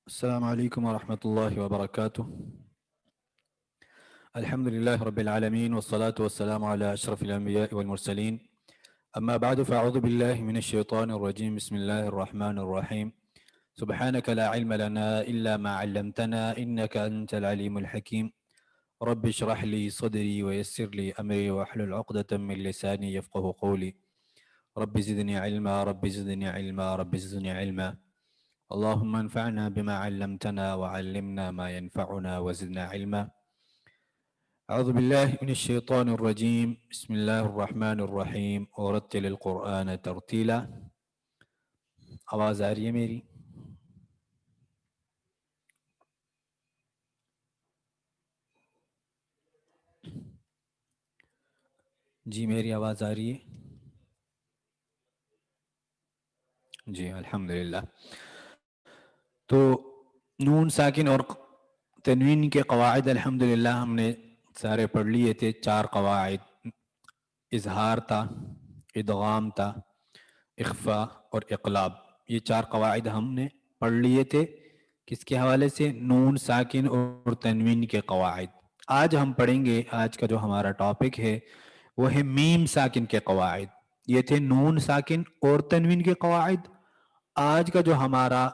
السلام عليكم ورحمة الله وبركاته. الحمد لله رب العالمين والصلاة والسلام على أشرف الأنبياء والمرسلين. أما بعد فأعوذ بالله من الشيطان الرجيم. بسم الله الرحمن الرحيم. سبحانك لا علم لنا إلا ما علمتنا إنك أنت العليم الحكيم. رب اشرح لي صدري ويسر لي أمري واحلل عقدة من لساني يفقه قولي. رب زدني علما رب زدني علما رب زدني علما. اللهم انفعنا بما علمتنا وعلمنا ما ينفعنا وزدنا علما. أعوذ بالله من الشيطان الرجيم. بسم الله الرحمن الرحيم. ورتل القرآن ترتیلا. آواز آ رہی ہے میری؟ جی میری آواز آ رہی ہے؟ جی الحمدللہ. تو نون ساکن اور تنوین کے قواعد الحمدللہ ہم نے سارے پڑھ لیے تھے. 4 قواعد: اظہار تھا، ادغام تھا، اخفاء اور اقلاب. یہ 4 قواعد ہم نے پڑھ لیے تھے. کس کے حوالے سے؟ نون ساکن اور تنوین کے قواعد. آج ہم پڑھیں گے، آج کا جو ہمارا ٹاپک ہے وہ ہے میم ساکن کے قواعد. یہ تھے نون ساکن اور تنوین کے قواعد. آج کا جو ہمارا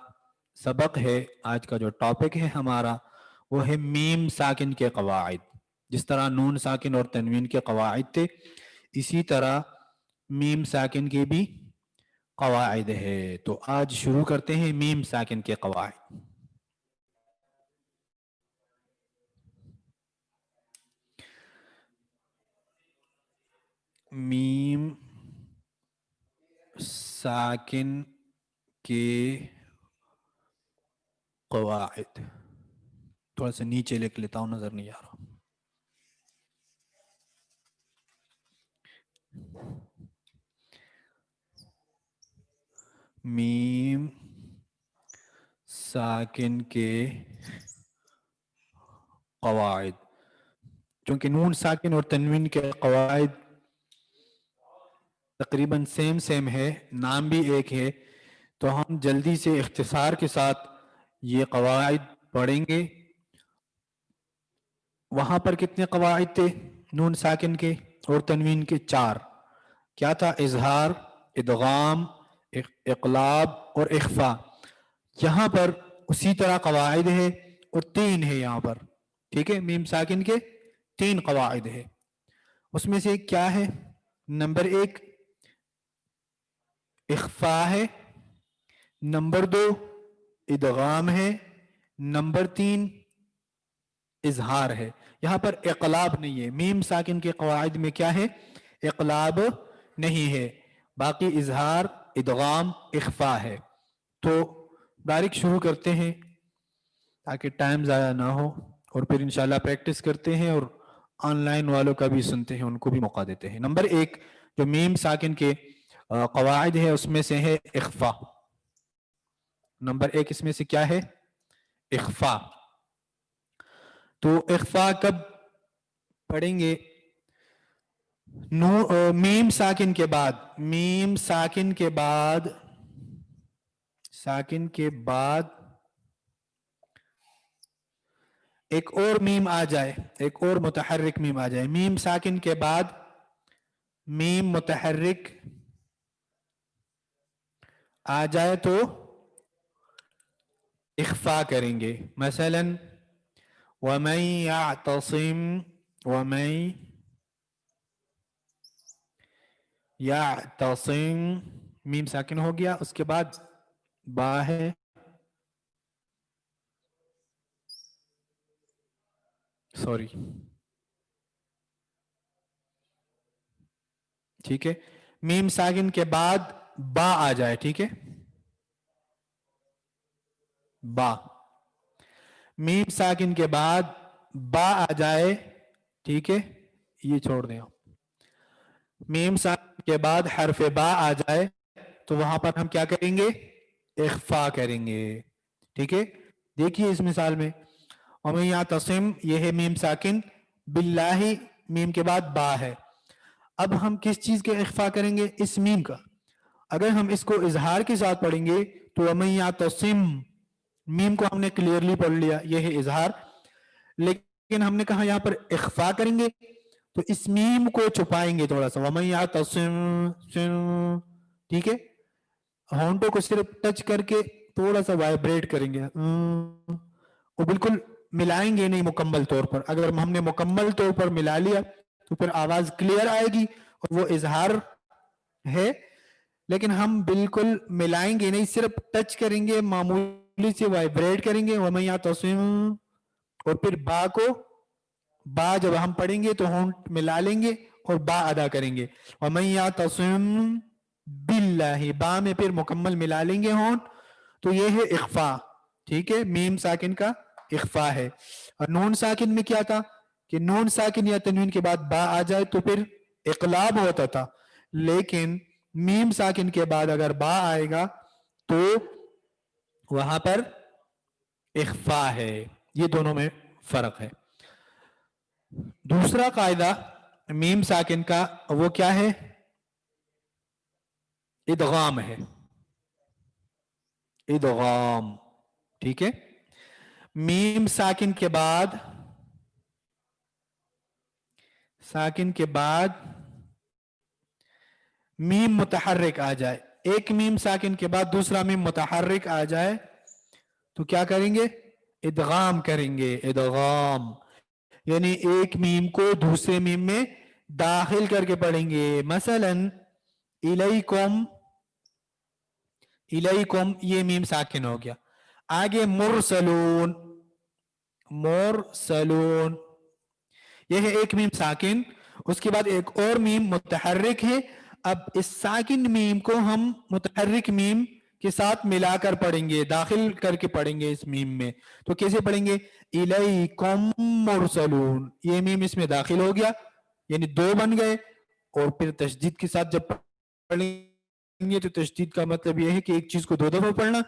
سبق ہے، آج کا جو ٹاپک ہے ہمارا، وہ ہے میم ساکن کے قواعد. جس طرح نون ساکن اور تنوین کے قواعد تھے، اسی طرح میم ساکن کے بھی قواعد ہے. تو آج شروع کرتے ہیں میم ساکن کے قواعد. میم ساکن کے قواعد. تھوڑا سا نیچے لکھ لیتا ہوں، نظر نہیں آ رہا. میم ساکن کے قواعد. چونکہ نون ساکن اور تنوین کے قواعد تقریباً سیم ہے، نام بھی ایک ہے، تو ہم جلدی سے اختصار کے ساتھ یہ قواعد پڑھیں گے. وہاں پر کتنے قواعد تھے نون ساکن کے اور تنوین کے؟ 4. کیا تھا؟ اظہار، ادغام، اقلاب اور اخفاء. یہاں پر اسی طرح قواعد ہے اور 3 ہے یہاں پر. ٹھیک ہے، میم ساکن کے 3 قواعد ہے. اس میں سے کیا ہے؟ نمبر 1 اخفاء ہے، نمبر 2 ادغام ہے، نمبر 3 اظہار ہے. یہاں پر اقلاب نہیں ہے. میم ساکن کے قواعد میں کیا ہے؟ اقلاب نہیں ہے. باقی اظہار، ادغام، اخفاء ہے. تو ڈائریکٹ شروع کرتے ہیں تاکہ ٹائم ضائع نہ ہو، اور پھر انشاءاللہ پریکٹس کرتے ہیں اور آن لائن والوں کا بھی سنتے ہیں، ان کو بھی موقع دیتے ہیں. نمبر 1 جو میم ساکن کے قواعد ہے اس میں سے ہے اخفاء. نمبر 1 اس میں سے کیا ہے؟ اخفاء. تو اخفاء کب پڑھیں گے؟ میم ساکن کے بعد، میم ساکن کے بعد ایک اور میم آ جائے، ایک اور متحرک میم آ جائے. میم ساکن کے بعد میم متحرک آ جائے تو اخفاء کریں گے. مثلا وَمَن يَعْتَصِمْ، وَمَن يَعْتَصِمْ میم ساکن ہو گیا. اس کے بعد با ہے، سوری، ٹھیک ہے. میم ساکن کے بعد با آ جائے، ٹھیک ہے، با. میم ساکن کے بعد با آ جائے، ٹھیک ہے، یہ چھوڑ دیں آپ. میم ساکن کے بعد حرف با آ جائے تو وہاں پر ہم کیا کریں گے؟ اخفاء کریں گے. ٹھیک ہے، دیکھیے اس مثال میں وَمَن يَعْتَصِمْ، یہ ہے میم ساکن، باللہ میم کے بعد با ہے. اب ہم کس چیز کے اخفاء کریں گے؟ اس میم کا. اگر ہم اس کو اظہار کے ساتھ پڑھیں گے تو وَمَن يَعْتَصِمْ मीम को हमने क्लियरली पढ़ लिया, ये है इजहार। लेकिन हमने कहा यहाँ पर इख्फा करेंगे, तो इस मीम को छुपाएंगे थोड़ा सा, वमन यातसिम, ठीक है, होंठों को सिर्फ टच करके थोड़ा सा वाइब्रेट करेंगे, वो बिल्कुल मिलाएंगे नहीं मुकम्मल तौर पर। अगर हमने मुकम्मल तौर पर मिला लिया तो फिर आवाज क्लियर आएगी और वो इजहार है। लेकिन हम बिल्कुल मिलाएंगे नहीं, सिर्फ टच करेंगे, मामूली से वाइब्रेट करेंगे, वमन यातसिम, और फिर बा को, बा जब हम पढ़ेंगे तो होंठ मिला लेंगे और बा अदा करेंगे, वमन यातसिम बिल्लाहि, बा में फिर मुकम्मल मिला लेंगे होंठ, तो ये है इख्फा, ठीक है, मीम साकिन का इख्फा है। और नून साकिन में क्या था कि नून साकिन या तनवीन के बाद बा आ जाए तो फिर इकलाब होता था, लेकिन मीम साकिन के बाद अगर बा आएगा तो वहां पर इख्फा है। ये दोनों में फर्क है। दूसरा कायदा मीम साकिन का वो क्या है, इदगाम है, इदगाम, ठीक है। मीम साकिन के बाद, साकिन के बाद मीम मुतहर्रिक आ जाए, एक मीम साकिन के बाद दूसरा मीम मुतहर्रिक आ जाए तो क्या करेंगे, इदगाम करेंगे, इदगाम, यानी एक मीम को दूसरे मीम में दाखिल करके पढ़ेंगे। मसलन इलैकुम, इलैकुम ये मीम साकिन हो गया। आगे मुरसलून, मुरसलून, ये है एक मीम साकिन, उसके बाद एक और मीम मुतहर्रिक है। अब इस साकिन मीम को हम मुतहर्रिक मीम के साथ मिलाकर पढ़ेंगे, दाखिल करके पढ़ेंगे इस मीम में। तो कैसे पढ़ेंगे, इलैकुम मुरसलून, ये मीम इसमें दाखिल हो गया, यानी दो बन गए। और फिर तशदीद के साथ जब पढ़ेंगे तो तशदीद का मतलब यह है कि एक चीज को दो दफा पढ़ना,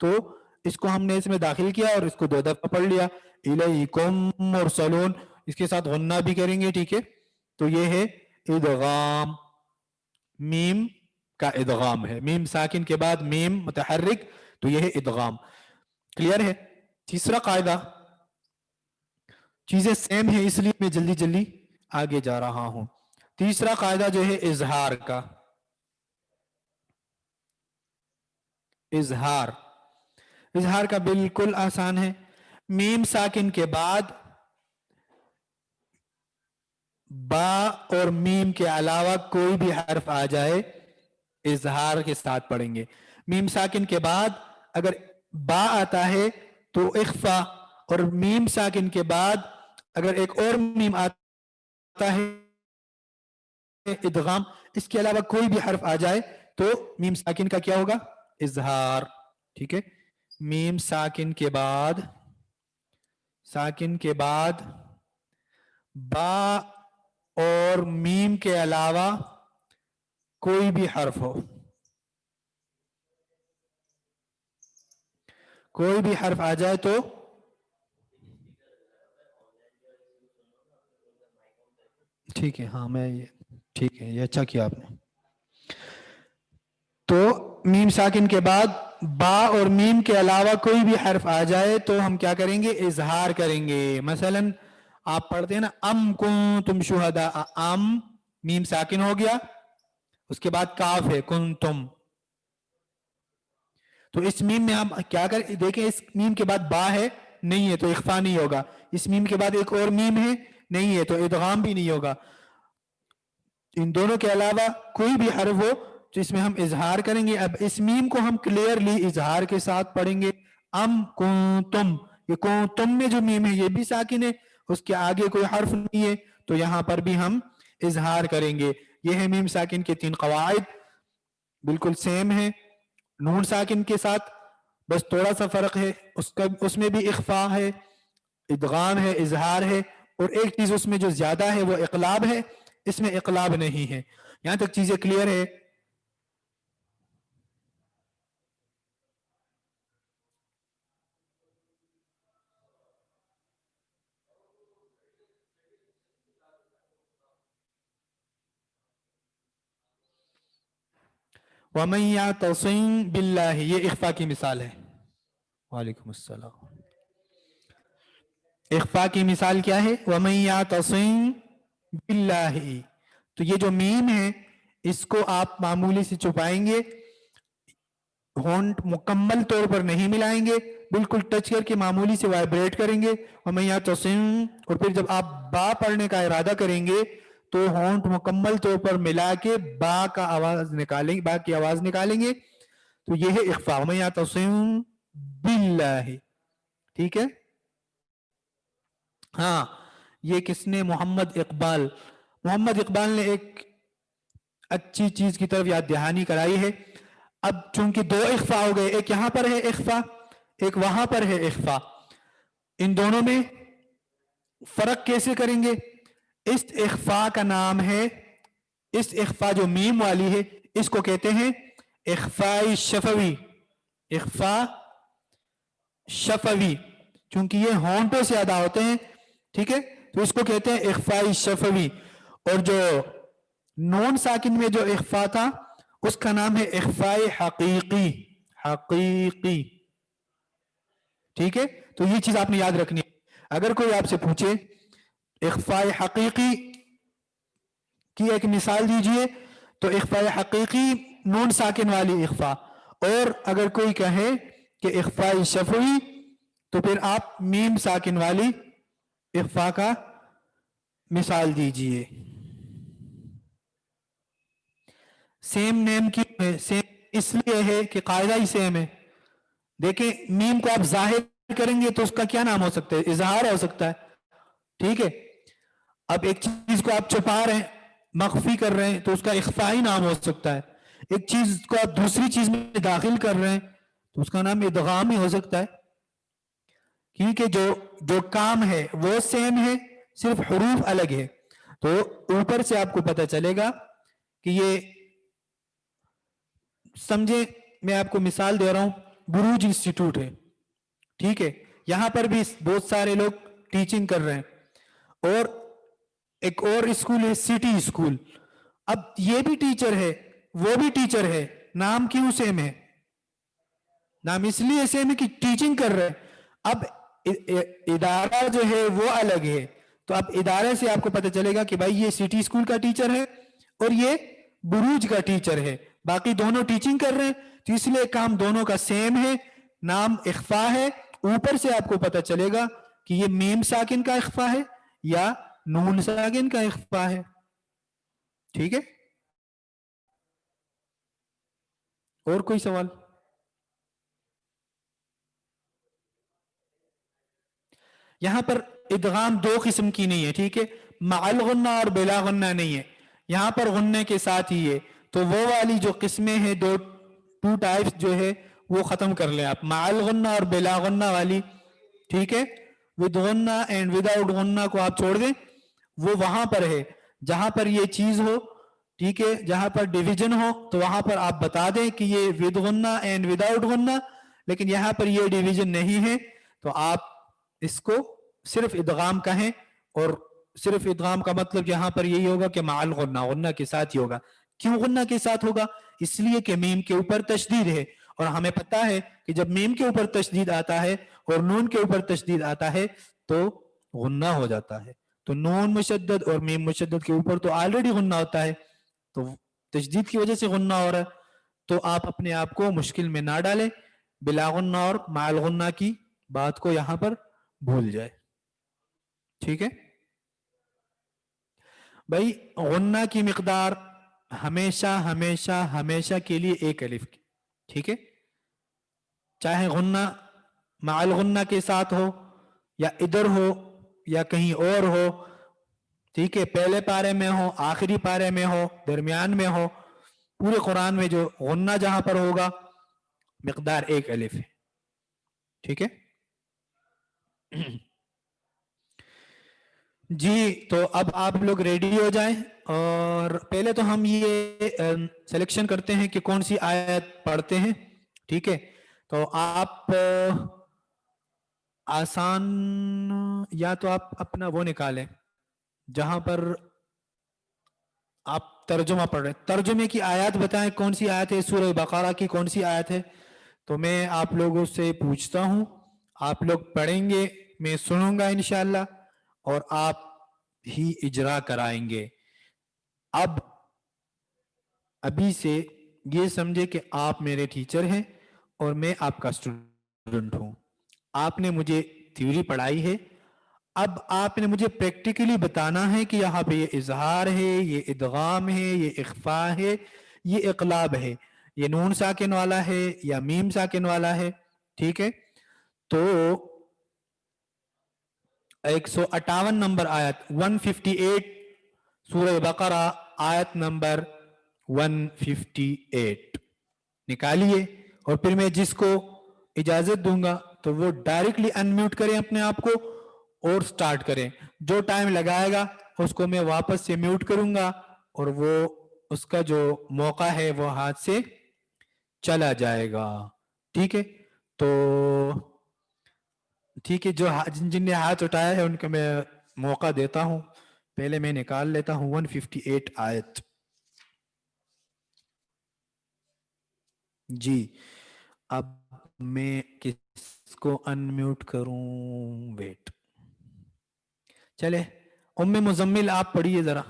तो इसको हमने इसमें दाखिल किया और इसको दो दफा पढ़ लिया, इलैकुम मुरसलून, इसके साथ गुन्ना भी करेंगे, ठीक है। तो ये है इदगाम, मीम का इदगाम है, मीम साकिन के बाद मीम मुतहर्रिक, तो ये है इदगाम। क्लियर है। तीसरा कायदा, चीजें सेम है इसलिए मैं जल्दी जल्दी आगे जा रहा हूं। तीसरा कायदा जो है इजहार का, इजहार, इजहार का बिल्कुल आसान है। मीम साकिन के बाद बा और मीम के अलावा कोई भी हर्फ आ जाए, इजहार के साथ पढ़ेंगे। मीम साकिन के बाद अगर बा आता है तो इख्फा, और मीम साकिन के बाद अगर एक और मीम आता है इदगाम, इसके अलावा कोई भी हर्फ आ जाए तो मीम साकिन का क्या होगा, इजहार, ठीक है। मीम साकिन के बाद, साकिन के बाद बा और मीम के अलावा कोई भी हर्फ हो, कोई भी हर्फ आ जाए तो ठीक है, हाँ मैं ये, ठीक है, ये अच्छा किया आपने। तो मीम साकिन के बाद बा और मीम के अलावा कोई भी हर्फ आ जाए तो हम क्या करेंगे, इजहार करेंगे। मसलन आप पढ़ते हैं ना, अम कुंतुम शुहदा, अम मीम साकिन हो गया, उसके बाद काफ है कुंतुम, तो इस मीम में हम क्या कर, देखें इस मीम के बाद बा है, नहीं है तो इख्फा नहीं होगा, इस मीम के बाद एक और मीम है, नहीं है तो इदगाम भी नहीं होगा। इन दोनों के अलावा कोई भी हर्फ हो तो इसमें हम इजहार करेंगे। अब इस मीम को हम क्लियरली इजहार के साथ पढ़ेंगे, अम कुंतुम, ये कुंतुम में जो मीम है ये भी साकिन है, उसके आगे कोई हर्फ नहीं है, तो यहां पर भी हम इजहार करेंगे। ये है मीम साकिन के तीन कवाइद, बिल्कुल सेम है नून साकिन के साथ, बस थोड़ा सा फर्क है, उसका उसमें भी इख्फा है, इदगाम है, इजहार है, और एक चीज उसमें जो ज्यादा है वो इकलाब है, इसमें इकलाब नहीं है। यहां तक चीजें क्लियर है। वमन यातसिम बिल्लाहि, ये इख्फा की मिसाल है, वालेकुम अस्सलाम। इख्फा की मिसाल क्या है? वमन यातसिम बिल्लाहि, तो ये जो मीम है इसको आप मामूली से छुपाएंगे, होंठ मुकम्मल तौर पर नहीं मिलाएंगे, बिल्कुल टच करके मामूली से वाइब्रेट करेंगे। वमन यातसिम, और फिर जब आप बा पढ़ने का इरादा करेंगे तो होंठ मुकम्मल तौर पर मिला के बा का आवाज निकालेंगे, बा की आवाज निकालेंगे। तो ये है इख्फा, वमन यातसिम बिल्लाहि। ठीक है। हाँ, ये किसने? मोहम्मद इकबाल ने एक अच्छी चीज की तरफ याद दहानी कराई है। अब चूंकि दो इख्फा हो गए, एक यहां पर है इख्फा, एक वहां पर है इख्फा, इन दोनों में फर्क कैसे करेंगे? इस इख्फा का नाम है, इस इख्फा जो मीम वाली है इसको कहते हैं इख्फाई शफवी। इख्फा शफवी, चूंकि ये होंठों से अदा होते हैं, ठीक है, तो इसको कहते हैं इख्फाई शफवी। और जो नून साकिन में जो इख्फा था उसका नाम है इख्फाई हकीकी। हकीकी, ठीक है। तो ये चीज आपने याद रखनी है। अगर कोई आपसे पूछे इख्फाई हकीकी की एक मिसाल दीजिए, तो इख्फाई हकीकी नून साकिन वाली इख्फा, और अगर कोई कहे कि इख्फाई शफवी, तो फिर आप मीम साकिन वाली इख्फा का मिसाल दीजिए। सेम नेम की सेम इसलिए है कि कायदा ही सेम है। देखें, मीम को आप जाहिर करेंगे तो उसका क्या नाम हो सकता है? इजहार हो सकता है, ठीक है। अब एक चीज को आप छुपा रहे हैं, मख्फी कर रहे हैं, तो उसका इख्फाई नाम हो सकता है। एक चीज को आप दूसरी चीज में दाखिल कर रहे हैं तो उसका नाम इदगाम ही हो सकता है। क्योंकि जो जो काम है वो सेम है, सिर्फ हरूफ अलग है। तो ऊपर से आपको पता चलेगा कि ये, समझे, मैं आपको मिसाल दे रहा हूं, बुरूज इंस्टीट्यूट है, ठीक है, यहां पर भी बहुत सारे लोग टीचिंग कर रहे हैं, और एक और स्कूल है सिटी स्कूल। अब ये भी टीचर है, वो भी टीचर है, नाम क्यों सेम है? नाम इसलिए सेम है कि टीचिंग कर रहे हैं। अब इदारा जो है वो अलग है, तो अब इदारे से आपको पता चलेगा कि भाई ये सिटी स्कूल का टीचर है और ये बुरूज का टीचर है, बाकी दोनों टीचिंग कर रहे हैं, तो इसलिए काम दोनों का सेम है, नाम इख्फा है। ऊपर से आपको पता चलेगा कि ये मीम साकिन का इख्फा है या नून साकिन का इख्फा है, ठीक है। और कोई सवाल? यहां पर इदगाम दो किस्म की नहीं है, ठीक है, माल गुन्ना और बिला गुन्ना नहीं है, यहां पर गुन्ने के साथ ही है। तो वो वाली जो किस्में हैं, दो टू टाइप्स जो है वो खत्म कर ले आप, माल गुन्ना और बिला गुन्ना वाली, ठीक है। विद गुन्ना एंड विदाउट गुन्ना को आप छोड़ दें, वो वहां पर है जहां पर ये चीज हो, ठीक है, जहां पर डिवीजन हो तो वहां पर आप बता दें कि ये विद गुन्ना एंड विदाउट गुन्ना, लेकिन यहां पर ये डिवीजन नहीं है, तो आप इसको सिर्फ इदगाम कहें। और सिर्फ इदगाम का मतलब यहां पर यही होगा कि माल गुन्ना, गुन्ना के साथ ही होगा। क्यों गुन्ना के साथ होगा? इसलिए कि मीम के ऊपर तशदीद है, और हमें पता है कि जब मीम के ऊपर तशदीद आता है और नून के ऊपर तशदीद आता है तो गुन्ना हो जाता है। तो नून मुशद्दद और मीम मुशद्दद के ऊपर तो ऑलरेडी गुन्ना होता है, तो तशदीद की वजह से गुन्ना हो रहा है। तो आप अपने आप को मुश्किल में ना डालें, बिला गुन्ना और माल गुन्ना की बात को यहां पर भूल जाए, ठीक है भाई। गुन्ना की मिकदार हमेशा हमेशा हमेशा के लिए एक अलिफ की, ठीक है, चाहे गुन्ना माल गुन्ना के साथ हो या इधर हो या कहीं और हो, ठीक है, पहले पारे में हो, आखिरी पारे में हो, दरमियान में हो, पूरे कुरान में जो गुन्ना जहां पर होगा मिकदार एक अलिफ है, ठीक है। जी, तो अब आप लोग रेडी हो जाएं, और पहले तो हम ये सिलेक्शन करते हैं कि कौन सी आयत पढ़ते हैं, ठीक है। तो आप आसान, या तो आप अपना वो निकालें जहां पर आप तर्जुमा पढ़ रहे हैं, तर्जुमे की आयत बताएं, कौन सी आयत है, सूरह बकरा की कौन सी आयत है, تو میں آپ لوگوں سے پوچھتا ہوں، آپ لوگ پڑھیں گے، میں سنوں گا انشاءاللہ اور آپ ہی اجرا کرائیں گے. ابھی سے یہ سمجھے کہ آپ میرے ٹیچر ہیں اور میں آپ کا اسٹوڈنٹ ہوں. آپ نے مجھے تھیوری پڑھائی ہے، اب آپ نے مجھے پریکٹیکلی بتانا ہے کہ یہاں پہ یہ اظہار ہے، یہ ادغام ہے، یہ اخفاء ہے، یہ اقلاب ہے، یہ نون ساکن والا ہے یا میم ساکن والا ہے. ٹھیک ہے، تو 158 نمبر آیت 158 سورہ بقرہ آیت نمبر 158 نکالیے، اور پھر میں جس کو اجازت دوں گا تو وہ ڈائریکٹلی انمیوٹ کریں اپنے آپ کو اور سٹارٹ کریں. جو ٹائم لگائے گا اس کو میں واپس سے میوٹ کروں گا اور وہ اس کا جو موقع ہے وہ ہاتھ سے چلا جائے گا. ٹھیک ہے، تو ٹھیک ہے، جو جن نے ہاتھ اٹھایا ہے ان کو میں موقع دیتا ہوں. پہلے میں نکال لیتا ہوں 158 آیت. جی اب میں کس کو انمیوٹ کروں؟ ویٹ، چلے ام مزمل آپ پڑھیے ذرا.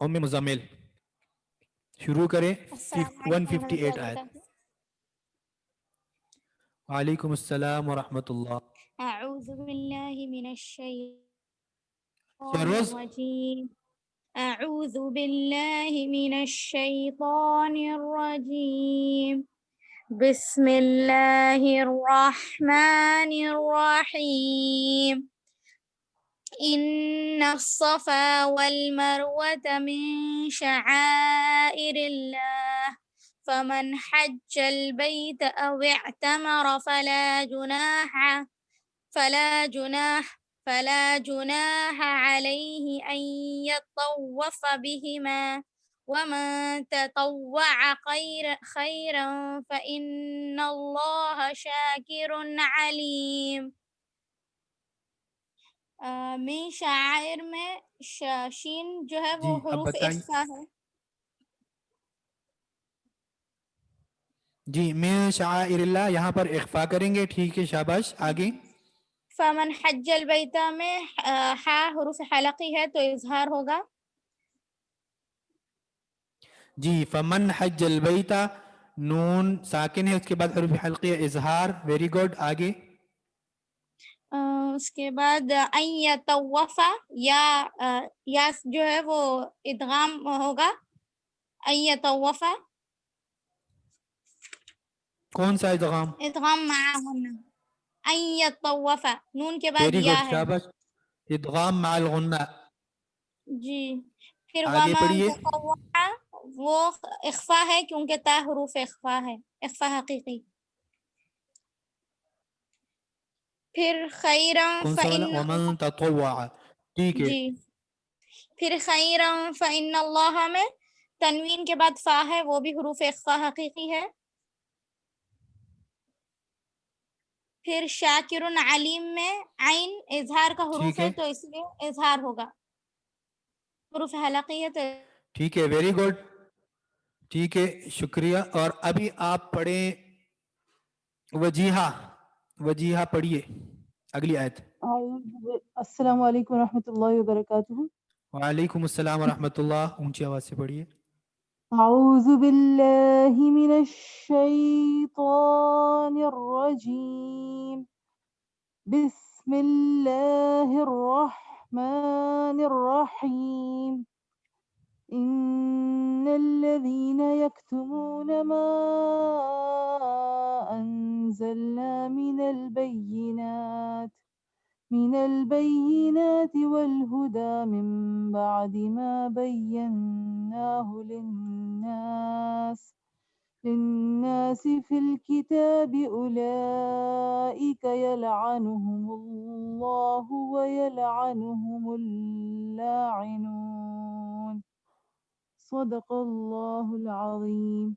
ام مزمل شروع کریں. السلام علیکم ورحمۃ اللہ 158 آیت. وبرکاتہ. وعلیکم السلام ورحمۃ اللہ. اعوذ باللہ من الشیطان شہروز الرجیم. اعوذ باللہ من الشیطان الرجیم. بسم اللہ الرحمن الرحیم. ان الصفا والمروة من شعائر الله فمن حج البيت أو اعتمر فلا جناح عليه أن يطوف بهما ومن تطوع خيرا فإن الله شاكر عليم. من شاعر میں شین جو ہے جی وہ اب حروف بتائیے. اخفا ہے. جی میں شعائر اللہ یہاں پر اخفا کریں گے. ٹھیک ہے، شاباش. آگے. فمن حج البیت میں ہا حروف حلقی ہے تو اظہار ہوگا. جی فمن حج البیت نون ساکن ہے، اس کے بعد حروف حلقی اظہار. Very good. آگے. اس کے بعد ان یطوف یا جو ہے وہ ادغام ہوگا. ان یطوف کون سا ادغام؟ ادغام معاہن. ان یطوف نون کے بعد ویری یا گڈ، ہے. شاباش. ادغام مع الغنہ. جی پھر آگے ومن پڑھیے. تطوع وہ اخفا ہے کیونکہ تا حروف اخفا ہے، اخفا حقیقی. پھر خیرا کون سا والا؟ فإن ومن تطوع. ٹھیک ہے. جی پھر خیرا فإن اللہ میں تنوین کے بعد فا ہے، وہ بھی حروف اخفا حقیقی ہے. پھر شاکر علیم میں عین اظہار کا حروف ٹھیک ہے ہے، تو اس لیے اظہار ہوگا. حروف حلقی ہے تو ٹھیک ہے. Very good. ٹھیک ہے، شکریہ. اور ابھی آپ پڑھیں وجیحہ. وجیحہ پڑھیے اگلی آیت. السلام علیکم ورحمۃ اللہ وبرکاتہ. وعلیکم السلام ورحمۃ اللہ. اونچی آواز سے پڑھیے. اعوذ باللہ من الشیطان الرجیم. بسم اللہ الرحمن الرحیم. ان الذين يكتمون ما انزلنا من البينات والهدى من بعد ما بيناه للناس في الكتاب أولئك يلعنهم الله ويلعنهم اللاعنون. صدق اللہ العظیم.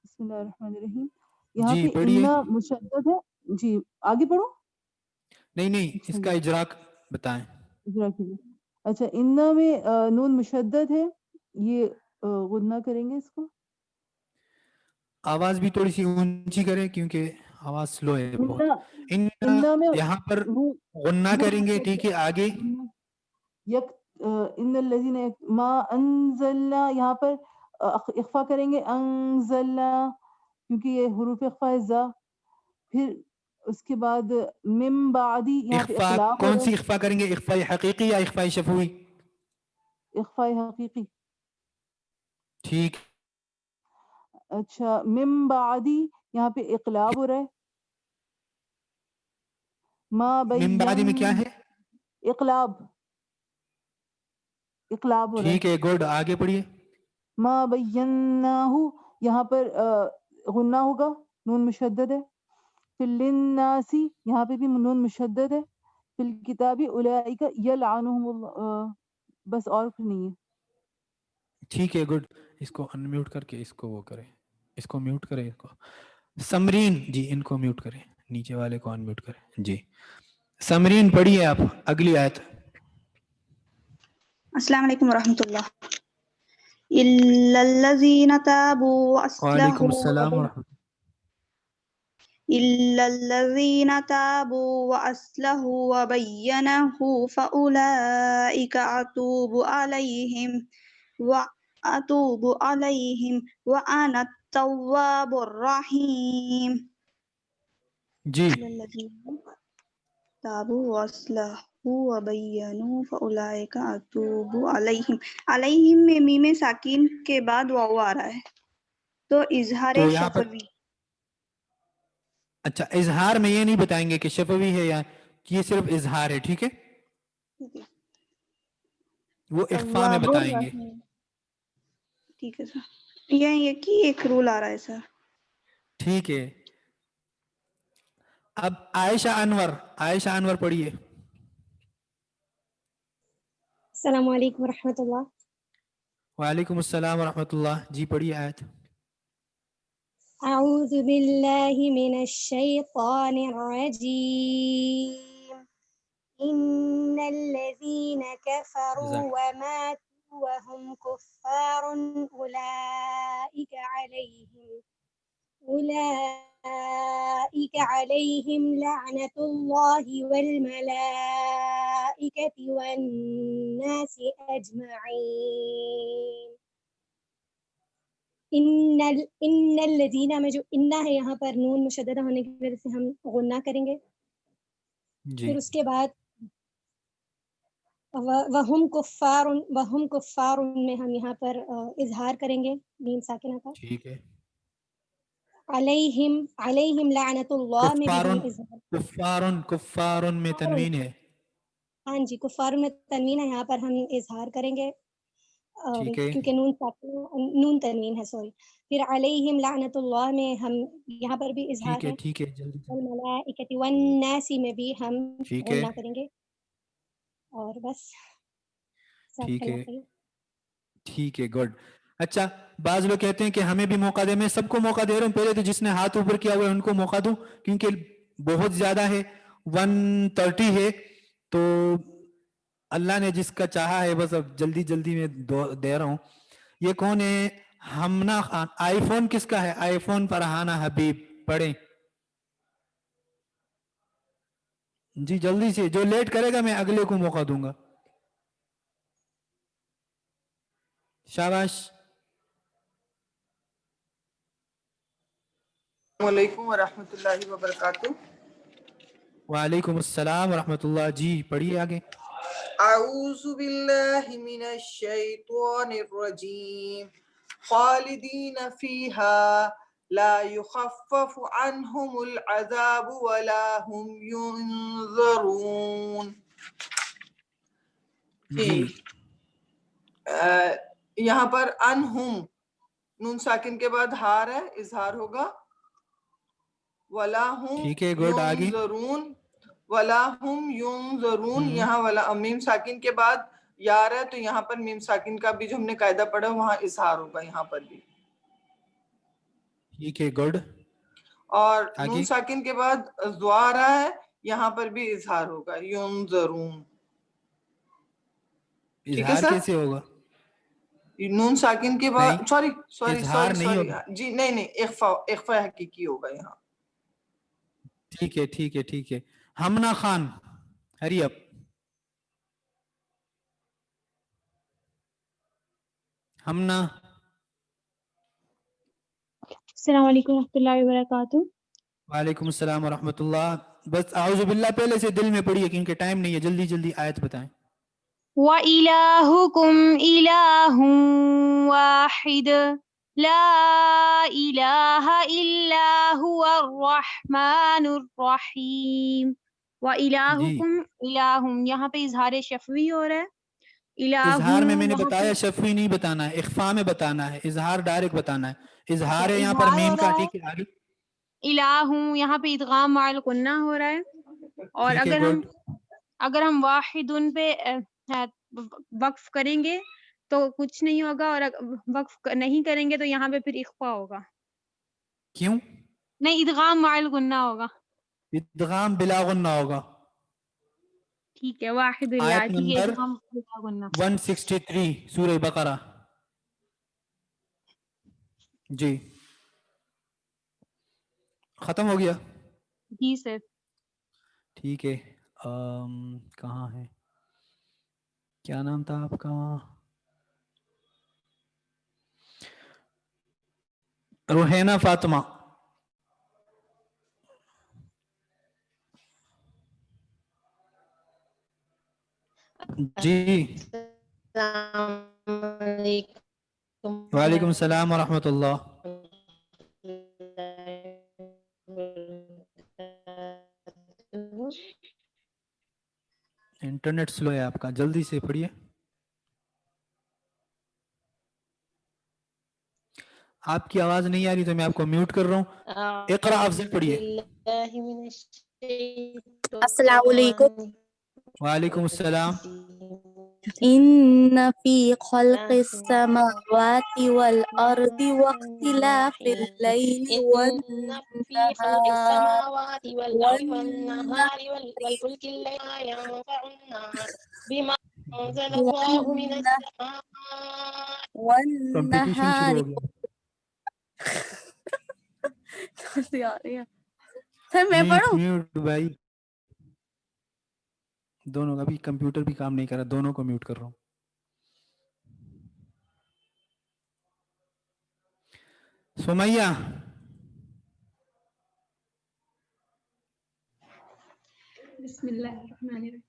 بسم اللہ الرحمن الرحیم. یہاں جی پہ پڑھیے. انا مشدد ہے. جی آگے پڑھو. نہیں، اچھا اس جی کا اجرا بتائیں. اجرا کیجیے. اچھا انا میں نون مشدد ہے، یہ غنہ کریں گے اس کو. आवाज भी थोड़ी सी ऊंची करें क्योंकि आवाज स्लो है बहुत। इन्ना इन्ना इन्ना में यहाँ पर नून गुन्ना नून करेंगे, मुशद्दद ठीक है, आगे यक इन्नल लज़ीना मा अंज़लना यहाँ पर इख्फा करेंगे अंज़लना क्योंकि ये हुरूफ इख्फा है ज़ा। फिर उसके बाद मिम बादी यहाँ पे इख्फा इखलाब हो कौन रहा सी इख्फा करेंगे, इख्फा हकीकी या इख्फा शफवी? है इख्फा हकीकी। ठीक, अच्छा मिम बादी यहाँ पे इकलाब हो रहा है मा मिन बादी बय्यन में क्या है? इकलाब इकलाब हो रहा है ठीक है, गुड, आगे पढ़िए। मा बय्यन्नाहु यहाँ पर गुन्ना होगा नून मुशद्दद है। फिर लिन्नासी यहाँ पे भी नून मुशद्दद है। फिर किताबी उलाइका यलअनुहुमुल्लाह बस और कुछ नहीं है। ठीक है, गुड। इसको अनम्यूट करके इसको वो करें, इसको म्यूट करें, इसको समरीन जी, इनको म्यूट करें, नीचे वाले को अनम्यूट करें जी। समरीन पढ़िए आप अगली आयत। अस्सलाम वालेकुम वरहमतुल्लाह। इल्लल्लज़ीना ताबू वालेकुम वअस्लहू अस्सलाम वरहमतुल्लाह। इल्लल्लज़ीना ताबू वअस्लहू वबय्यनहू फउलाइका अतूबु अलैहिम व अना तव्वाबुर रहीम। जी इल्लल्लज़ीना ताबू वअस्लहू वबय्यनहू फउलाइका अतूबु अलैहिम। अलैहिम में मीम साकिन के बाद वाव आ रहा है तो इजहार तो यहाँ पर शफवी। अच्छा, इजहार में ये नहीं बताएंगे कि शफवी है या कि ये सिर्फ इजहार है, ठीक है, ठीक है, वो इख्फा में तव्वाबुर बताएंगे। रहीम। ठीक है सर, ये कि एक रूल आ रहा है सर। ठीक है, अब आयशा अनवर पढ़िए। अस्सलाम वालेकुम रहमतुल्लाह। वालेकुम अस्सलाम वरहमतुल्लाह जी, पढ़िए आयत। अऊज़ु बिल्लाहि मिनश शैतानिर रजीम। इन्नल लज़ीना कफ़रू जज़ाक। व मातू व हुम कुफ़्फ़ारुन उलाइका अलैहिम लअनतुल्लाहि वल मलाइकति वन नासि अजमईन। इन्नल लज़ीना में जो इन्ना है यहाँ पर नून मुशद्ददा होने की वजह से हम गुन्ना करेंगे। जी फिर उसके बाद वहुम कुफ़्फ़ारुन में हम यहाँ पर इजहार करेंगे मीम साकिना का। ठीक है, अलैहिम लअनतुल्लाह में भी हम इजहार कुफ्फारुन में तनवीन है। हाँ जी, कुफ़्फ़ारुन में तनवीन है, यहाँ पर हम इजहार करेंगे ठीक है, क्योंकि नून तनवीन है, सॉरी। फिर अलैहिम लअनतुल्लाह में हम यहाँ पर भी इजहार है। ठीक है, जल्दी वल जल्दी। मलाइकति वन नासी में भी हम ठीक है, गुन्ना करेंगे और बस ठीक है, जज़ाकल्लाह खैर। ठीक है, गुड। अच्छा, बाज लोग कहते हैं कि हमें भी मौका दे। मैं सबको मौका दे रहा हूँ, पहले तो जिसने हाथ ऊपर किया हुआ है उनको मौका दूं क्योंकि बहुत ज्यादा है, 130 है, तो अल्लाह ने जिसका चाहा है बस अब जल्दी जल्दी में दे रहा हूँ। ये कौन है? हमना खान। आईफोन किसका है? आईफोन फरहाना हबीब, पढ़े जी जल्दी से। जो लेट करेगा मैं अगले को मौका दूंगा। शाबाश। वालेकुम वरहमतुल्लाहि वबरकातुह। वालेकुम अस्सलाम वरहमतुल्लाह जी, पढ़िए आगे। अऊज़ु बिल्लाहि मिनश शैतानिर रजीम। खालिदीन फीहा ला युखफ्फफु अन्हुमुल अज़ाबु वला हुम युनज़रून। जी यहाँ पर अनहुम नून साकिन के बाद हार है, इजहार होगा। वला हुम ठीक है, गुड, आगे। युनज़रून, वला हुम युनज़रून। हम्म, यहाँ वाला मीम साकिन के बाद यार है तो यहाँ पर मीम साकिन का भी जो हमने कायदा पढ़ा वहाँ इजहार होगा यहाँ पर भी। ठीक है, गुड, और नून आगे। साकिन के बाद ज़ुआ आ रहा है, यहाँ पर भी इजहार होगा युनज़रून। ठीक है इजहार सर? कैसे होगा? नून साकिन के बाद नहीं, सॉरी सॉरी इजहार सॉरी नहीं सॉरी होगा। जी नहीं इख्फा हकीकी होगा यहाँ। ठीक है ठीक है ठीक है। हमना खान, हरी अप। हमना। अस्सलाम वालेकुम रहमतुल्लाहि व बरकातुहू। वालेकुम अस्सलाम व रहमतुल्लाह। बस आउज़ु बिल्लाह पहले से दिल में पढ़िए क्योंकि टाइम नहीं है, जल्दी जल्दी आयत बताएं। व इलाहुकुम इलाहुन वाहिद ला इलाहा इल्ला हुवर रहमानुर रहीम। व जी, इलाहुकुम इलाहुन, यहाँ पे इजहार शफवी हो रहा है। इजहार में इलाहुन मैंने यहाँ पे बताया शफवी नहीं बताना है, इख्फा में बताना है, इजहार डायरेक्ट बताना है। इजहार है यहाँ पर इजहार हो मीम का, रहा है। ठीक है आगे। इलाहुन यहाँ पे इदगाम माल गुन्ना हो रहा है। और ठीक है, अगर हम वाहिदुन पे वक्फ करेंगे तो कुछ नहीं होगा, और वक्फ नहीं करेंगे तो यहाँ पे फिर इख्फा होगा। क्यों? नहीं, इदगाम माल गुन्ना होगा। इदगाम बिला गुन्ना होगा। ठीक है, वाहिदुन, आयत ठीक है, नंबर इदगाम बिला गुन्ना। 163 सूरह बकरा। जी, खत्म हो गया। जी सर। ठीक है, कहाँ है, क्या नाम था आपका? रुहैना फातिमा। जी, वालेकुम सलाम व रहमतुल्लाह। इंटरनेट स्लो है आपका, जल्दी से पढ़िए। आपकी आवाज नहीं आ रही तो मैं आपको म्यूट कर रहा हूँ। इकरा अफजल पढ़िए। अस्सलाम वालेकुम। वालेकुम अस्सलाम। इन्न फी खल्क़िस समावाति वल अर्दि वख्तिलाफिल लैलि वन नहारि कंपटीशन शुरू हो वन्नहारि। गया। सर मैं म्यूट पढ़ूं? म्यूट भाई, दोनों का भी कंप्यूटर भी काम नहीं कर रहा, दोनों को म्यूट कर रहा हूँ। सुमैया। बिस्मिल्लाहिर्रहमानिर्रहीम।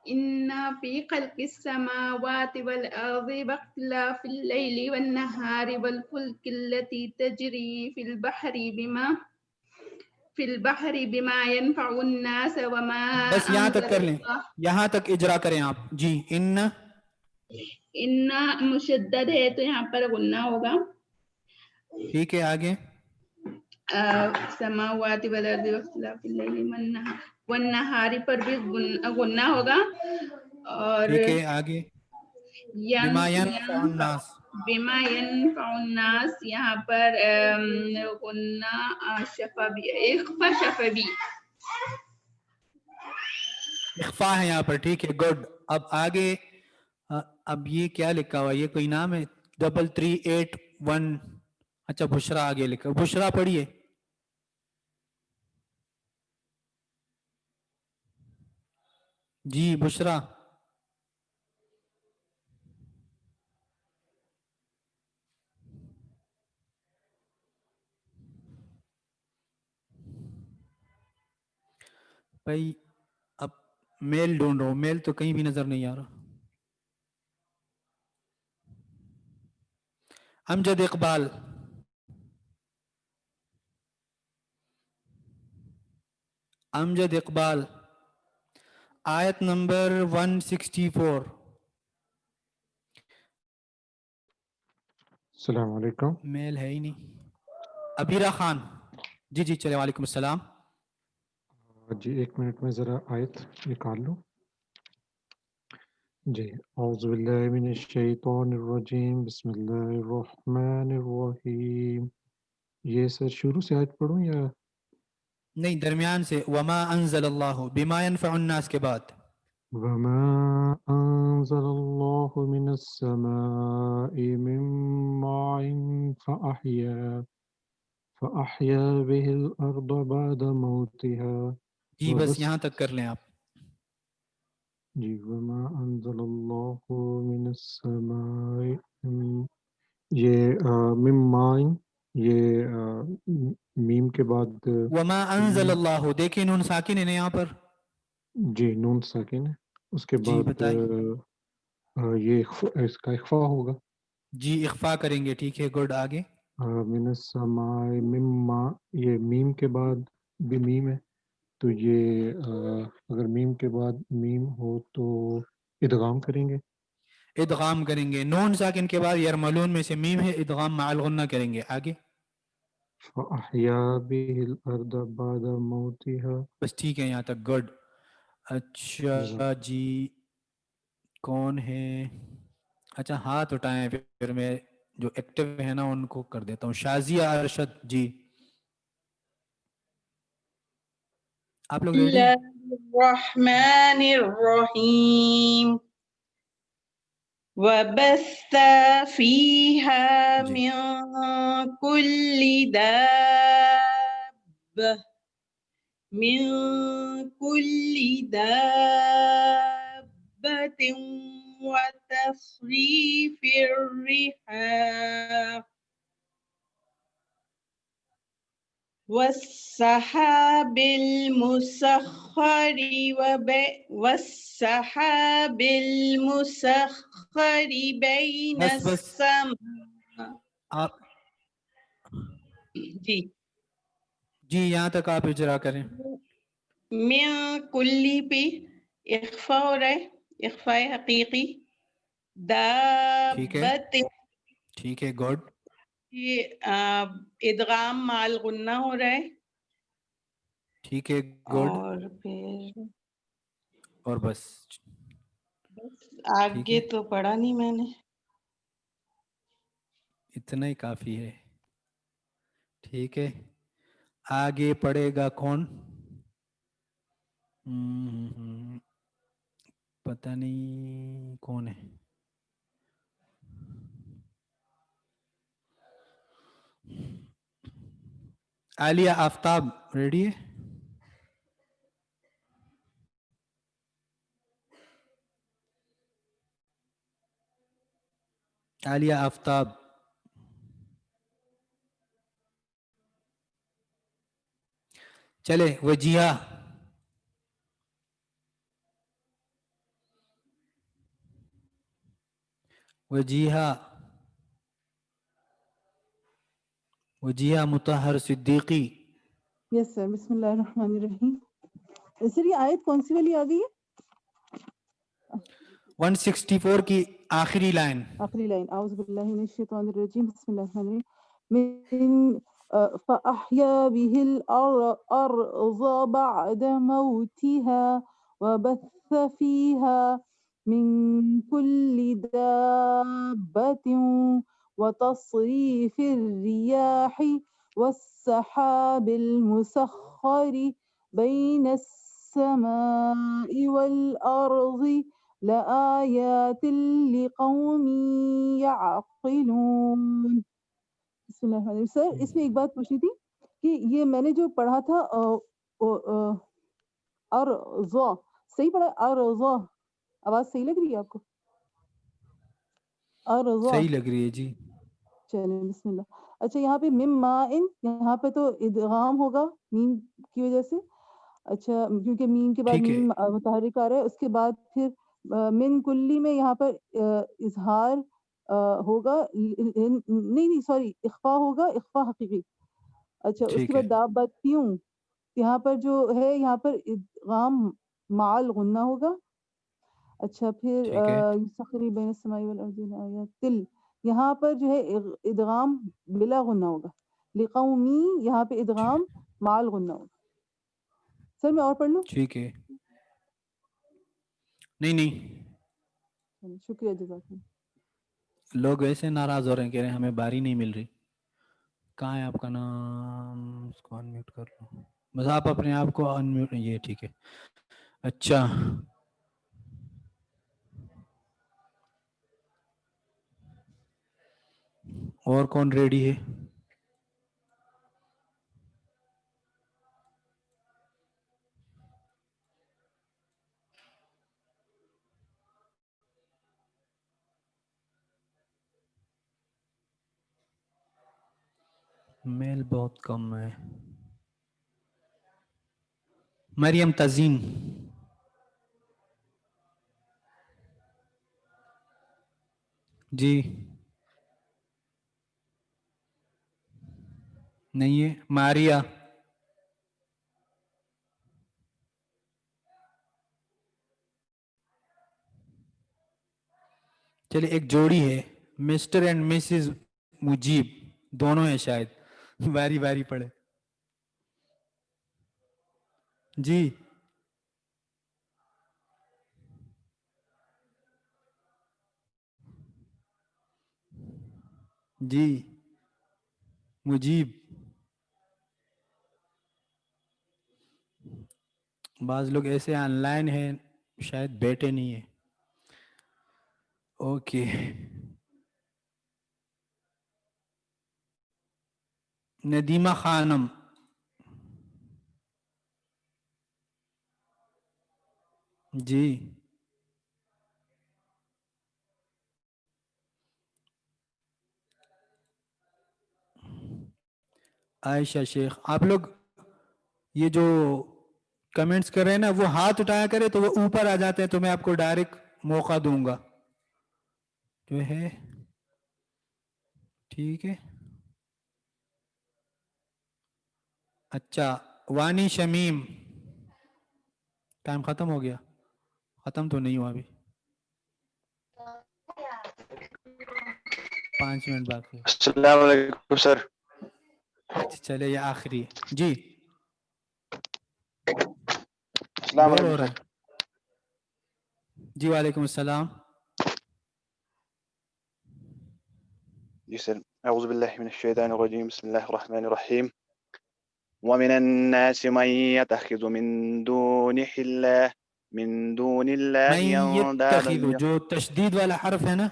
इन्ना फी खल्क़िस समावाति वल अर्दि वख्तिलाफिल लैलि वन नहारि वल फुल्किल्लती तजरी फिल बहरी बिमा यनफ़उन नास वमा बस यहाँ तक कर लें, अंज़लल्लाह। यहाँ तक इजरा करें आप जी। इन्ना मुशद्दद है तो यहाँ पर गुन्ना होगा। ठीक है, आगे। समावाति वल अर्दि वख्तिलाफिल लैलि वन नहारी पर भी गुन्ना होगा। और ठीक है, आगे। बिमा यनफ़उन नास, बिमा यनफ़उन नास, यहाँ पर गुन्ना शफ़वी, इख्फा शफ़वी, इख्फा है यहाँ पर, ठीक है, गुड। अब आगे, अब ये क्या लिखा हुआ, ये कोई नाम है 3381। अच्छा, बुशरा आगे लिखा, बुशरा पढ़िए। जी बुशरा। भाई अब मेल ढूंढ रहा हूँ, मेल तो कहीं भी नजर नहीं आ रहा। अमजद इकबाल। अमजद इकबाल, आयत नंबर 164। अस्सलाम वालेकुम। मेल है ही नहीं। अबीरा खान। जी जी चले, वालेकुम अस्सलाम। जी एक मिनट में ज़रा आयत निकाल लूँ। जी, औज़ु बिल्लाहि मिनश शैतानिर रजीम, बिस्मिल्लाहिर रहमानिर रहीम। ये सर शुरू से आयत पढ़ूँ या नहीं, दरमियान से। वमा अंज़लल्लाहु बिमा यनफ़उन नास के बाद। وما أنزل الله من السماء من ماء فأحيا به الأرض بعد موتها جی بس وبث یہاں تک کر لیں آپ. جی وما أنزل الله من السماء یہ من ماء یہ میم کے بعد وما انزل اللہ، دیکھیں نون ساکن ہے نا یہاں پر. جی نون ساکن ہے، اس کے جی بعد بتائیں. یہ اس کا اخفا ہوگا. جی اخفا کریں گے، ٹھیک ہے، گڈ. آگے من السماء مما، یہ میم کے بعد بھی میم ہے تو یہ اگر میم کے بعد میم ہو تو ادغام کریں گے. ادغام کریں گے. نون ساکن کے بعد یرملون میں سے میم ہے، ادغام مع الغنہ کریں گے. آگے فَأَحْيَا بِهِ الْأَرْضَ بَعْدَ مَوْتِهَا. بس ٹھیک ہے یہاں تک، گڈ. اچھا جی کون ہے؟ اچھا ہاتھ اٹھائیں، پھر میں جو ایکٹیو ہے نا ان کو کر دیتا ہوں. شازیہ ارشد جی، آپ لوگ ریڈی؟ الرحمن الرحیم وبث فيها جی من كل دابة وتصريف الرياح والسحاب المسخر بين بس السماء. آپ جی جی یہاں تک آپ اجرا کریں. من کلی پہ اخفا ہو رہا ہے، اخفاء حقیقی. ٹھیک ہے، دابت ٹھیک ہے، گڈ. یہ ادغام مال غنہ ہو رہا ہے. ٹھیک ہے، گڈ. اور پھر اور بس ٹھیک آگے ہے، تو پڑھا نہیں میں نے. اتنا ہی کافی ہے. ٹھیک ہے، آگے پڑھے گا کون؟ پتہ نہیں کون ہے. عالیہ آفتاب ریڈی ہے؟ عالیہ آفتاب چلے. وجیہہ وجیہہ وجیہہ مطہر صدیقی. یس سر. بسم اللہ الرحمن الرحیم. سر یہ آیت کون سی والی آ گئی ہے؟ 164 کی آخری لائن. آخری لائن. اعوذ باللہ من الشیطان الرجیم. بسم اللہ الرحمن الرحیم. من فأحيا به الأرض بعد موتها وبث فيها من كل دابة وتصريف الرياح والسحاب المسخر بين السماء والأرض لآيات لقوم يعقلون. بسم اللہ الرحمن الرحیم. سر اس میں ایک بات پوچھنی تھی کہ یہ میں نے جو پڑھا تھا ارضا، صحیح پڑھا؟ ارضا آواز صحیح لگ رہی ہے آپ کو؟ ارضا صحیح لگ رہی ہے جی. چلیں بسم اللہ. اچھا یہاں پہ مم مائن، یہاں پہ تو ادغام ہوگا میم کی وجہ سے. اچھا کیونکہ میم کے بعد ٹھیک ہے، میم متحرک آ رہا ہے. اس کے بعد پھر من کلی میں یہاں پر اظہار ہوگا، نہیں سوری اخفا ہوگا، اخفا حقیقی. اچھا اس کے ٹھیک ہے، بعد دابتیوں، یہاں پر جو ہے یہاں پر ادغام مع الغنہ ہوگا. اچھا پھر ٹھیک ہے، یسخری بین السماء والارض لآیات تل، یہاں پر جو ہے ادغام بلا غنہ ہوگا. لقومی یہاں پہ ادغام مع الغنہ ہوگا. سر میں اور پڑھ لوں؟ ٹھیک ہے. نہیں شکریہ جزاک اللہ. لوگ ایسے ناراض ہو رہے ہیں، کہہ رہے ہیں ہمیں باری نہیں مل رہی. کہاں ہے آپ کا نام؟ اس کو انمیوٹ کر لو. بس آپ اپنے آپ کو انمیوٹ، یہ ٹھیک ہے. اچھا اور کون ریڈی ہے؟ میل بہت کم ہے. مریم تزین. جی نہیں ہے. ماریا. چلیے ایک جوڑی ہے, مسٹر اینڈ مسز مجیب, دونوں ہیں شاید, باری باری پڑھے. جی جی مجیب. بعض لوگ ایسے آن لائن ہیں شاید بیٹھے نہیں ہیں. اوکے. ندیمہ خانم. جی عائشہ شیخ. آپ لوگ یہ جو کمنٹس کر رہے ہیں نا, وہ ہاتھ اٹھایا کرے تو وہ اوپر آ جاتے ہیں, تو میں آپ کو ڈائریکٹ موقع دوں گا جو ہے. ٹھیک ہے. اچھا وانی شمیم. ٹائم ختم ہو گیا؟ ختم تو نہیں ہوا ابھی, 5 منٹ باقی. السلام علیکم سر. اچھا چلے یہ آخری. جی السلام بول علیکم ہو رہا سر. ہے. جی وعلیکم السلام. جی سر. اعوذ باللہ من الشیطان الرجیم. بسم اللہ الرحمن الرحیم. ومن الناس من يتخذ من دون الله من اندادا یتخذ, جو تشدید والا حرف ہے نا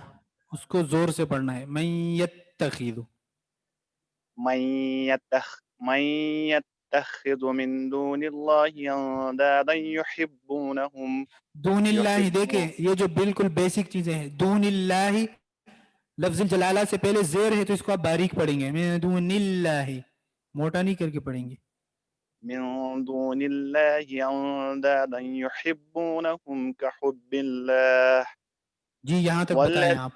اس کو زور سے پڑھنا ہے. من یتخذ. من يتخذ من دون الله اندادا يحبونهم. دون اللہ, دیکھیں یہ جو بالکل بیسک چیزیں ہیں. دون اللہ, لفظ الجلالہ سے پہلے زیر ہے تو اس کو آپ باریک پڑھیں گے. من دون اللہ, موٹا نہیں کر کے پڑھیں گے. من دون الله اندادا يحبونهم كحب الله. جی یہاں تک بتائیں آپ.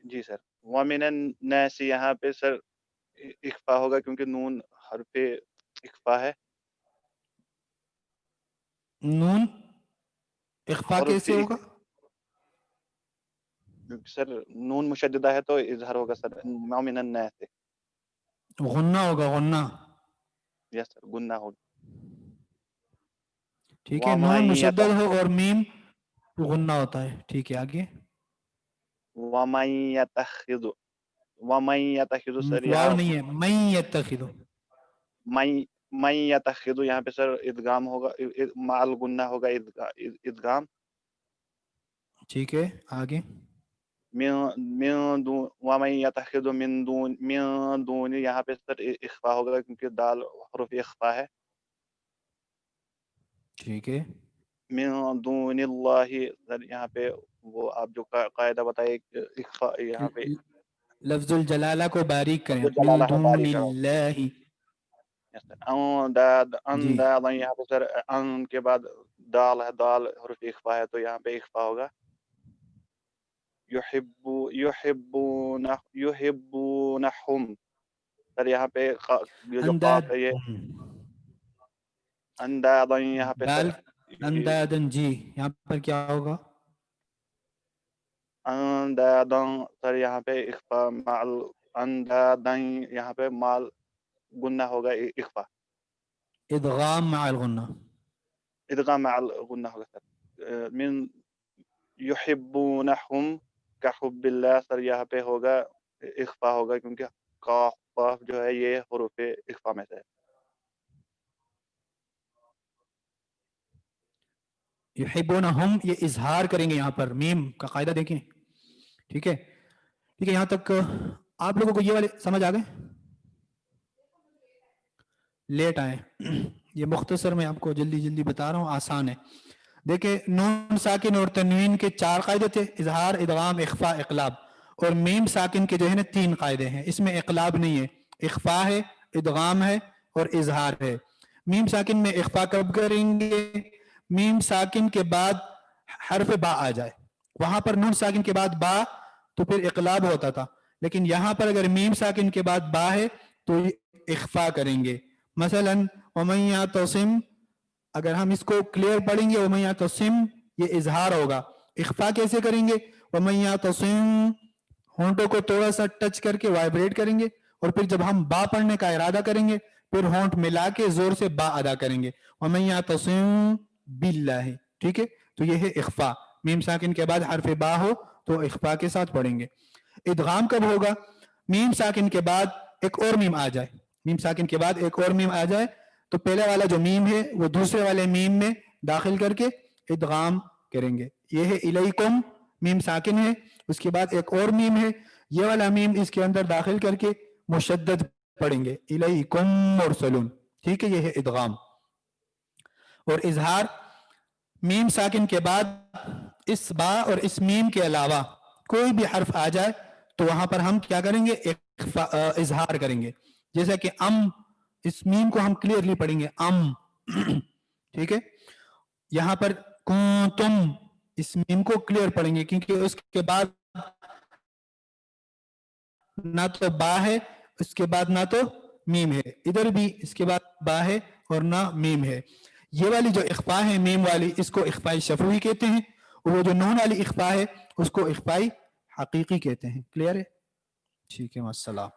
جی سر. ومن الناس یہاں پہ سر اخفا ہوگا کیونکہ نون حرف اخفا ہے. نون اخفا کیسے ہوگا؟ سر نون مشددہ ہے تو اظہار ہوگا سر. ومن الناس غنہ ہوگا, غنہ. یس سر, گنہ ہوگا. ٹھیک ہے, نون مشدد ہو اور میم غنہ ہوتا ہے. ٹھیک ہے آگے. ومن يتخذ, ومن يتخذ سر واو یہاں نہیں ہے, من یتخذ. من يتخذ یہاں پہ سر ادغام ہوگا, مع الغنہ ہوگا ادغام. ٹھیک ہے آگے. من دون, ومن يتخذ من دون یہاں پہ سر اخفا ہوگا کیونکہ دال حرف اخفا ہے. ٹھیک ہے. من دون اللہ سر یہاں پہ وہ آپ جو قاعدہ بتائے اخفا یہاں پہ لفظ الجلالہ کو باریک کریں. جلالہ من ہے دون باریک کرو. اللہ. جی یہاں پہ سر ان کے بعد دال ہے, دال حرف اخفا ہے تو یہاں پہ اخفا ہوگا. یحبونہم سر یہاں پہ یہ جو قاف ہے یہ اندادا یہاں پہ سر دال اندادن. جی یہاں پر کیا ہوگا؟ اندادن سر یہاں پہ اخفا مال اندادن یہاں پہ مال گنہ ہوگا اخفا. ادغام مع الغنہ. ادغام مع الغنہ ہوگا سر. من یحبونہم کحب اللہ سر یہاں پہ ہوگا اخفا ہوگا کیونکہ قاف جو ہے یہ حروف اخفا میں سے ہے. یحبونہم یہ اظہار کریں گے یہاں پر. میم کا قاعدہ دیکھیں. ٹھیک ہے, ٹھیک ہے, یہاں تک آپ لوگوں کو یہ والے سمجھ آ گئے؟ لیٹ آئے, یہ مختصر میں آپ کو جلدی جلدی بتا رہا ہوں, آسان ہے. دیکھیں نون ساکن اور تنوین کے 4 قاعدے تھے, اظہار, ادغام, اخفاء, اقلاب. اور میم ساکن کے جو ہے نا 3 قاعدے ہیں, اس میں اقلاب نہیں ہے, اخفاء ہے, ادغام ہے اور اظہار ہے. میم ساکن میں اخفاء کب کریں گے؟ میم ساکن کے بعد حرف با آ جائے. وہاں پر نون ساکن کے بعد با تو پھر اقلاب ہوتا تھا, لیکن یہاں پر اگر میم ساکن کے بعد با ہے تو اخفاء کریں گے. مثلا ومن یعتصم, اگر ہم اس کو کلیئر پڑھیں گے ومن یعتصم یہ اظہار ہوگا. اخفاء کیسے کریں گے؟ ومن یعتصم ہونٹوں کو تھوڑا سا ٹچ کر کے وائبریٹ کریں گے, اور پھر جب ہم با پڑھنے کا ارادہ کریں گے پھر ہونٹ ملا کے زور سے با ادا کریں گے, ومن یعتصم باللہ. ٹھیک ہے, تو یہ ہے اخفاء. میم ساکن کے بعد حرف با ہو تو اخفاء کے ساتھ پڑھیں گے. ادغام کب ہوگا؟ میم ساکن کے بعد ایک اور میم آ جائے. میم ساکن کے بعد ایک اور میم آ جائے تو پہلے والا جو میم ہے وہ دوسرے والے میم میں داخل کر کے ادغام کریں گے. یہ ہے الیکم, میم ساکن ہے, اس کے بعد ایک اور میم ہے, یہ والا میم اس کے اندر داخل کر کے مشدد پڑھیں گے, الیکم مرسلون. ٹھیک ہے, یہ ہے ادغام. اور اظہار میم ساکن کے بعد اس با اور اس میم کے علاوہ کوئی بھی حرف آ جائے تو وہاں پر ہم کیا کریں گے؟ اظہار کریں گے. جیسا کہ ام, اس میم کو ہم کلیئرلی پڑھیں گے ام. ٹھیک ہے, یہاں پر کنتم, اس میم کو کلیئر پڑھیں گے کیونکہ اس کے بعد نہ تو با ہے, اس کے بعد نہ تو میم ہے, ادھر بھی اس کے بعد با ہے اور نہ میم ہے. یہ والی جو اخفاء ہے میم والی, اس کو اخفاء شفوی کہتے ہیں, اور وہ جو نون والی اخفاء ہے اس کو اخفاء حقیقی کہتے ہیں. کلیئر ہے؟ ٹھیک ہے, والسلام.